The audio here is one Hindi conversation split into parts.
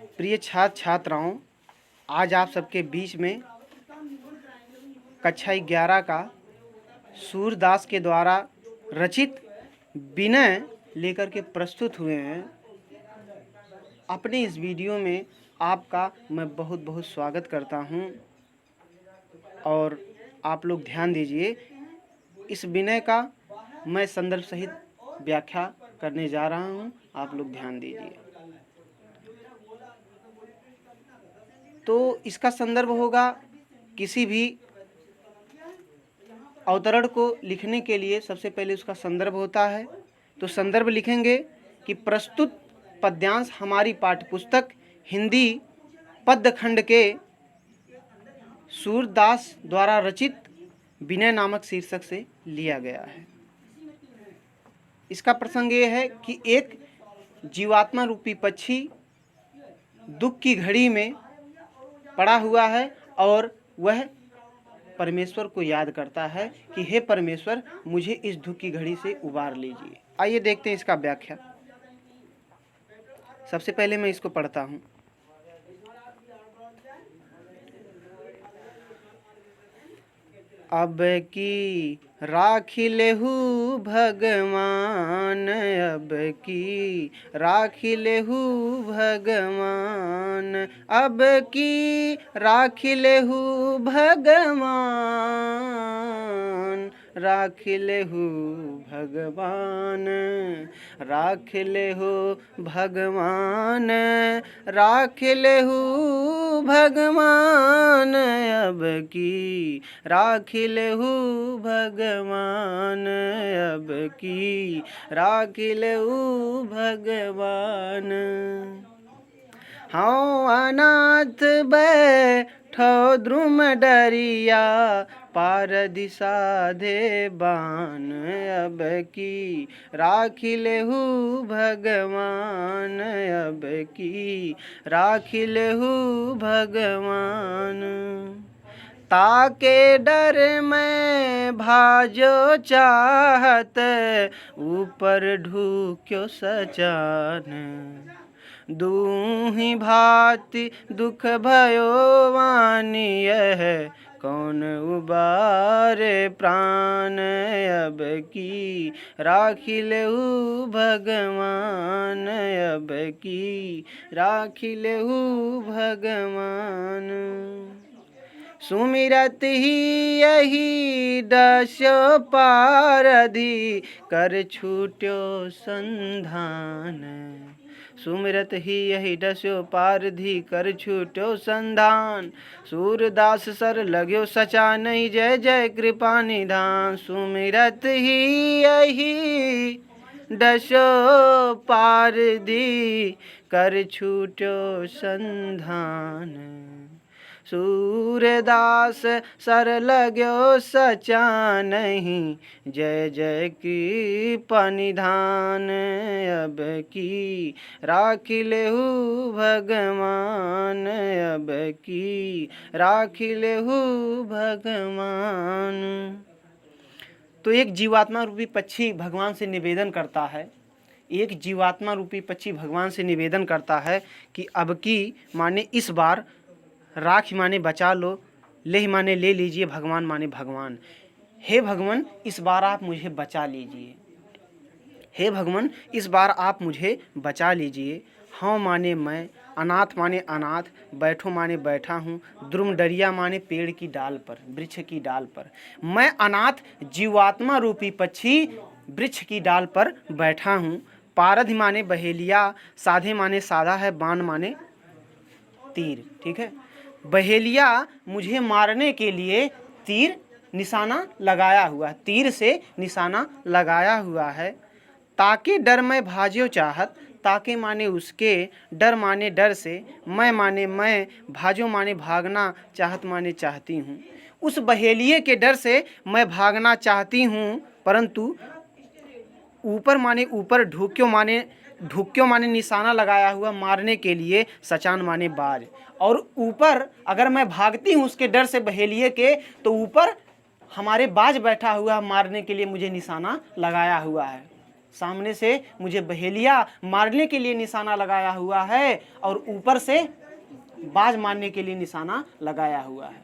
प्रिय छात्र छात्राओं, आज आप सबके बीच में कक्षा 11 का सूरदास के द्वारा रचित विनय लेकर के प्रस्तुत हुए हैं। अपने इस वीडियो में आपका मैं बहुत बहुत स्वागत करता हूं और आप लोग ध्यान दीजिए। इस विनय का मैं संदर्भ सहित व्याख्या करने जा रहा हूं, आप लोग ध्यान दीजिए। तो इसका संदर्भ होगा किसी भी अवतरण को लिखने के लिए सबसे पहले उसका संदर्भ होता है। तो संदर्भ लिखेंगे कि प्रस्तुत पद्यांश हमारी पाठ्यपुस्तक हिंदी पद्यखंड के सूरदास द्वारा रचित विनय नामक शीर्षक से लिया गया है। इसका प्रसंग ये है कि एक जीवात्मा रूपी पक्षी दुख की घड़ी में पड़ा हुआ है और वह परमेश्वर को याद करता है कि हे परमेश्वर, मुझे इस दुख की घड़ी से उबार लीजिए। आइए देखते हैं इसका व्याख्या। सबसे पहले मैं इसको पढ़ता हूँ। अब की राखी लेहू भगवान, अब की राखी लेहू भगवान, अब की राखी लेहू भगवान, राख लेहू भगवान, राख लेहू भगवान, राख लेहू भगवान, अब की राख लेहू भगवान, अब की राख लेहू भगवान। हाँ अनाथ बैठो द्रुम डरिया, पार दिशा दे बान, अब की राखी लेहू भगवान, अब की राखी लेहू भगवान। ताके डर में भाजो चाहत, ऊपर ढूक्यो सचान, दूही भांति दुख भयो वानी, यह कौन उबारे प्राण, अब की राखी लेहू भगवान, अब की राखी लेहू भगवान। सुमिरत ही यही दस्यो पारधि, कर छूट्यो संधान, सुमिरत ही यही दस्यो पारधि, कर छूट्यो संधान, सूरदास सर लग्यो सचा नहीं, जय जय कृपा निधान। सुमिरत ही यही दस्यो पारधि, कर छूट्यो संधान, सूरदास सर लग्यो सचा नहीं, जय जय की परिधान, अब की राखी लेहू भगवान, अब की राखी लेहू भगवान। तो एक जीवात्मा रूपी पक्षी भगवान से निवेदन करता है, एक जीवात्मा रूपी पक्षी भगवान से निवेदन करता है कि अब की माने इस बार, राख माने बचा लो, लेह माने ले लीजिए, भगवान माने भगवान। हे भगवान, इस बार आप मुझे बचा लीजिए, हे भगवान इस बार आप मुझे बचा लीजिए। हाँ माने मैं, अनाथ माने अनाथ, बैठो माने बैठा हूँ, द्रुम डरिया माने पेड़ की डाल पर, वृक्ष की डाल पर। मैं अनाथ जीवात्मा रूपी पक्षी वृक्ष की डाल पर बैठा हूँ। पारधि माने बहेलिया, साधे माने साधा है, बाण माने तीर। ठीक है, बहेलिया मुझे मारने के लिए तीर निशाना लगाया हुआ है, तीर से निशाना लगाया हुआ है। ताके डर में भाजियो चाहत, ताके माने उसके, डर माने डर से, मैं माने मैं, भाजो माने भागना, चाहत माने चाहती हूँ। उस बहेलिए के डर से मैं भागना चाहती हूँ, परंतु ऊपर माने ऊपर, ढुक्यो माने निशाना लगाया हुआ मारने के लिए, सचान माने बाज। और ऊपर अगर मैं भागती हूँ उसके डर से बहेलिए के, तो ऊपर हमारे बाज बैठा हुआ मारने के लिए मुझे निशाना लगाया हुआ है। सामने से मुझे बहेलिया मारने के लिए निशाना लगाया हुआ है और ऊपर से बाज मारने के लिए निशाना लगाया हुआ है।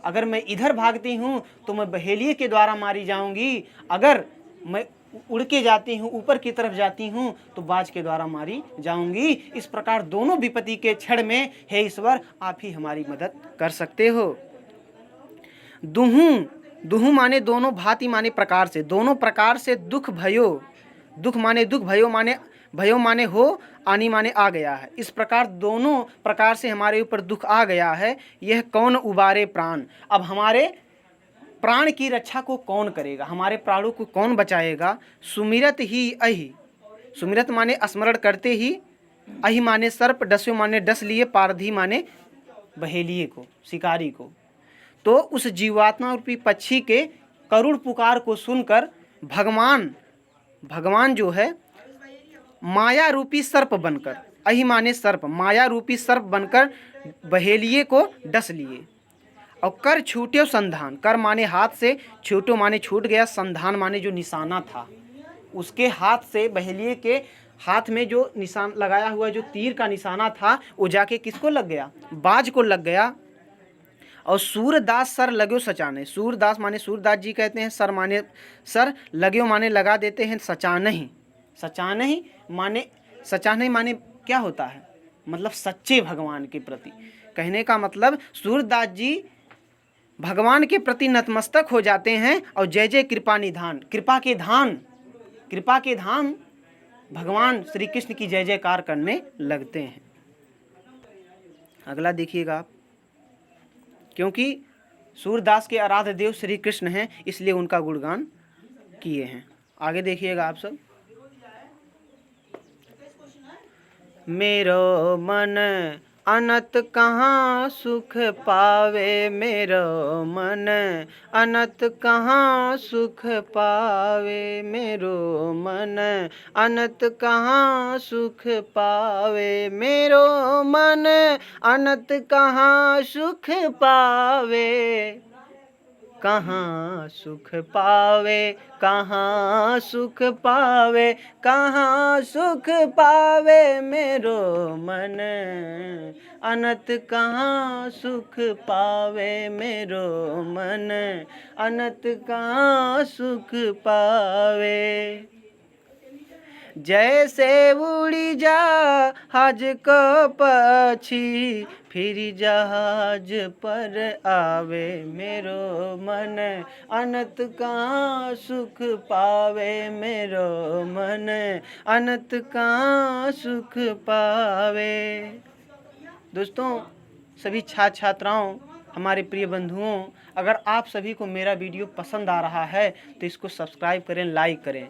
अगर मैं इधर भागती हूँ तो मैं बहेलिए के द्वारा मारी जाऊंगी, अगर मैं उड़ के जाती हूँ, ऊपर की तरफ जाती हूँ तो बाज के द्वारा मारी जाऊंगी। इस प्रकार दोनों विपत्ति के क्षण में हे ईश्वर आप ही हमारी मदद कर सकते हो। दुहू, दुहू माने दोनों, भांति माने प्रकार से, दोनों प्रकार से दुख भयो, दुख माने दुख, भयो माने हो, आनी माने आ गया है। इस प्रकार दोनों प्रकार से हमारे ऊपर दुख आ गया है। यह कौन उबारे प्राण, अब हमारे प्राण की रक्षा को कौन करेगा, हमारे प्राणों को कौन बचाएगा। सुमिरत ही अहि, सुमिरत माने स्मरण करते ही, अहि माने सर्प, डस्यो माने डस लिए, पारधी माने बहेलिए को, शिकारी को। तो उस जीवात्मा रूपी पक्षी के करुण पुकार को सुनकर भगवान जो है माया रूपी सर्प बनकर, अहि माने सर्प, माया रूपी सर्प बनकर बहेलिए को डस लिए। और कर छूटे संधान, कर माने हाथ से, छूटो माने छूट गया, संधान माने जो निशाना था, उसके हाथ से, बहेलिए के हाथ में जो निशान लगाया हुआ जो तीर का निशाना था वो जाके किसको लग गया, बाज को लग गया। और सूरदास सर लगो सचाने, सूरदास माने सूरदास जी कहते हैं, सर माने सर, लगो माने लगा देते हैं, सचानहि, सचानहि माने, सचानहि माने क्या होता है, मतलब सच्चे भगवान के प्रति। कहने का मतलब सूरदास जी भगवान के प्रति नतमस्तक हो जाते हैं और जय जय कृपा निधान, कृपा के धाम भगवान श्री कृष्ण की जय जयकार करने लगते हैं। अगला देखिएगा आप, क्योंकि सूरदास के आराध्य देव श्री कृष्ण हैं इसलिए उनका गुणगान किए हैं। आगे देखिएगा आप सब। मेरो मन अनत कहाँ सुख पावे, मेरो मन अनत कहाँ सुख पावे, मेरो मन अनत कहाँ सुख पावे, मेरो मन अनत कहाँ सुख पावे, कहाँ सुख पावे, कहाँ सुख पावे, कहाँ सुख पावे, मेरो मन अनत कहाँ सुख पावे, मेरो मन अनत कहाँ सुख पावे। जैसे उड़ी जहाज को पक्षी फिर जहाज पर आवे, मेरो मन अनत कहाँ सुख पावे, मेरो मन अनत कहाँ सुख पावे। दोस्तों, सभी छात्र छात्राओं, हमारे प्रिय बंधुओं, अगर आप सभी को मेरा वीडियो पसंद आ रहा है तो इसको सब्सक्राइब करें, लाइक करें,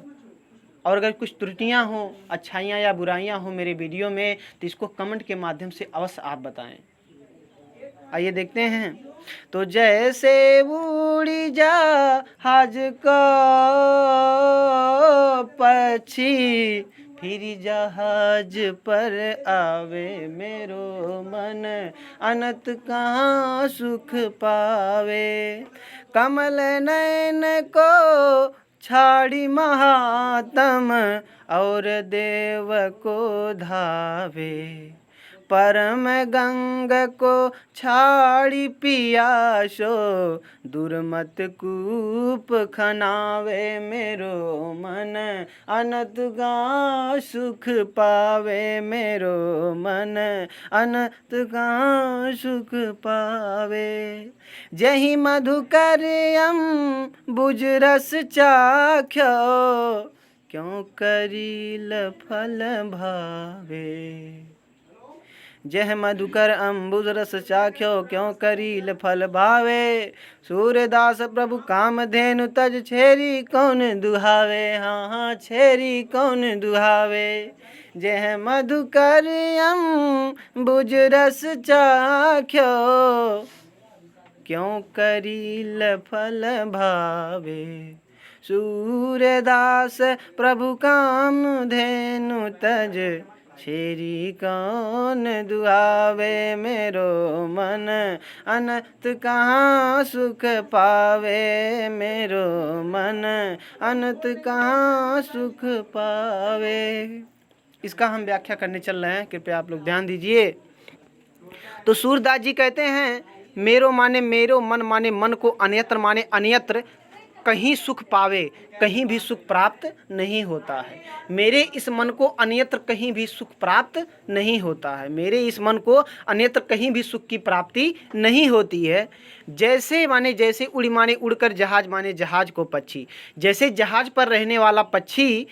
और अगर कुछ त्रुटियां हो, अच्छाइयां या बुराइयां हो मेरे वीडियो में तो इसको कमेंट के माध्यम से अवश्य आप बताएं। आइए देखते हैं। तो जैसे उड़ी जहाज को पक्षी फिर जहाज पर आवे, मेरो मन अनत कहाँ सुख पावे, कमल नयन को छाड़ी महात्म और देव को धावे, परम गंग को छाड़ी पियासो दुर्मत कूप खनावे, मेरो मन अनत कहाँ सुख पावे, मेरो मन अनत कहाँ सुख पावे। जहि मधुकर बुझ रस चाख्यो, क्यों करील फल भावे, जह मधुकर अम्बुज रस चाख्यो, क्यों करील फल भावे। सूरदास प्रभु कामधेनु तज छेरी कौन दुहावे, हाँ हाँ छेरी कौन दुहावे। जह मधुकर अम्बुज रस चाख्यो, क्यों करील फल भावे। सूरदास प्रभु कामधेनु तज छेरी कौन दुहावे मेरो मन, अनंत कहाँ सुख पावे मेरो मन, अनंत कहाँ सुख पावे। इसका हम व्याख्या करने चल रहे हैं, कृपया आप लोग ध्यान दीजिए। तो सूरदास जी कहते हैं मेरो माने मेरो, मन माने मन को, अन्यत्र माने अन्यत्र, कहीं सुख पावे, कहीं भी सुख प्राप्त नहीं होता है। मेरे इस मन को अन्यत्र कहीं भी सुख प्राप्त नहीं होता है, मेरे इस मन को अन्यत्र कहीं भी सुख की प्राप्ति नहीं होती है। जैसे माने जैसे, उड़ी माने उड़कर, जहाज माने जहाज को पक्षी, जैसे जहाज पर रहने वाला पक्षी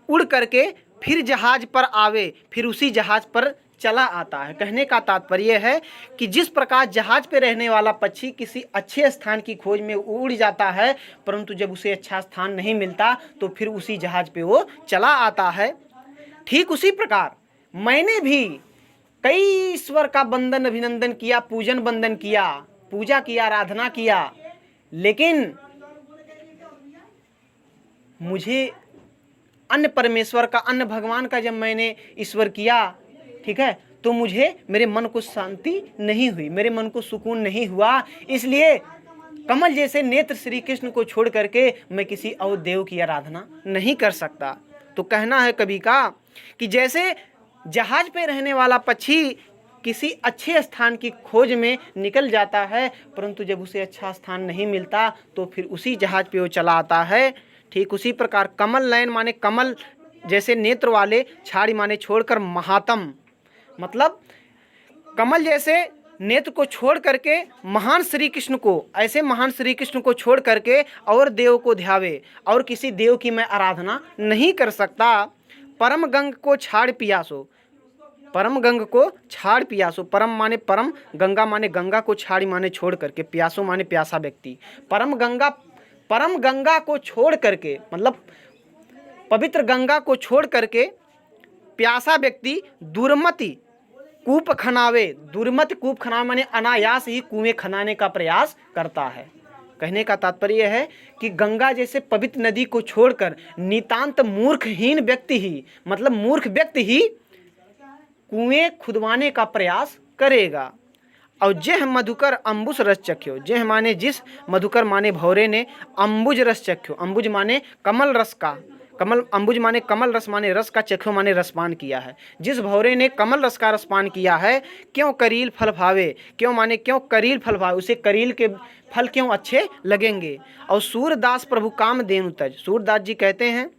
उड़ करके फिर जहाज पर आवे, फिर उसी जहाज पर चला आता है। कहने का तात्पर्य है कि जिस प्रकार जहाज पे रहने वाला पक्षी किसी अच्छे स्थान की खोज में उड़ जाता है, परंतु जब उसे अच्छा स्थान नहीं मिलता तो फिर उसी जहाज पे वो चला आता है, ठीक उसी प्रकार मैंने भी कई ईश्वर का वंदन अभिनंदन किया, पूजन वंदन किया, पूजा किया, आराधना किया, लेकिन मुझे अन्य परमेश्वर का, अन्य भगवान का जब मैंने ईश्वर किया, ठीक है, तो मुझे मेरे मन को शांति नहीं हुई, मेरे मन को सुकून नहीं हुआ। इसलिए कमल जैसे नेत्र श्री कृष्ण को छोड़ करके मैं किसी और देव की आराधना नहीं कर सकता। तो कहना है कवि का कि जैसे जहाज पे रहने वाला पक्षी किसी अच्छे स्थान की खोज में निकल जाता है, परंतु जब उसे अच्छा स्थान नहीं मिलता तो फिर उसी जहाज पे वो चला आता है, ठीक उसी प्रकार कमल नयन माने कमल जैसे नेत्र वाले, छाड़ी माने छोड़कर, महात्म मतलब कमल जैसे नेत्र को छोड़ करके महान श्री कृष्ण को, ऐसे महान श्री कृष्ण को छोड़ करके और देव को ध्यावे, और किसी देव की मैं आराधना नहीं कर सकता। परम गंग को छाड़ पियासो, परम गंग को छाड़ पियासो, परम माने परम, गंगा माने गंगा को, छाड़ी माने छोड़ करके, प्यासो माने प्यासा व्यक्ति। परम गंगा को छोड़ करके मतलब पवित्र गंगा को छोड़ करके प्यासा व्यक्ति दुर्मति कूप खनावे, दुर्मति कूप खनावे माने अनायास ही कुएं खनाने का प्रयास करता है। कहने का तात्पर्य है कि गंगा जैसे पवित्र नदी को छोड़कर नितांत मूर्खहीन व्यक्ति ही, मतलब मूर्ख व्यक्ति ही कुएं खुदवाने का प्रयास करेगा। और जेह मधुकर अम्बुज रस चख्यो, जेह माने जिस, मधुकर माने भौरे ने, अम्बुज रस चख्यो, अम्बुज माने कमल रस का, कमल, अम्बुज माने कमल रस माने रस का, चख्यो माने रसपान किया है। जिस भौरे ने कमल रस का रसपान किया है, क्यों करील फल भावे, क्यों माने क्यों करील फल भावे, उसे करील के फल क्यों अच्छे लगेंगे। और सूरदास प्रभु काम देनु तज, सूरदास जी कहते हैं,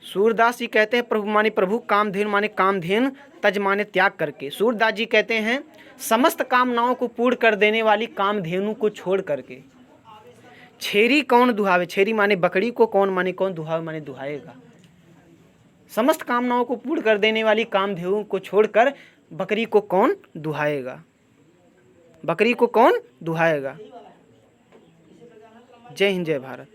सूरदास जी कहते हैं प्रभु माने प्रभु, कामधेनु माने कामधेनु, तज माने त्याग करके। सूरदास जी कहते हैं समस्त कामनाओं को पूर्ण कर देने वाली कामधेनु को छोड़ करके। छेरी कौन दुहावे, छेरी माने बकरी को, कौन माने कौन, दुहावे माने दुहाएगा। समस्त कामनाओं को पूर्ण कर देने वाली कामधेनु को छोड़कर बकरी को कौन दुहाएगा, बकरी को कौन दुहाएगा। जय हिंद, जय भारत।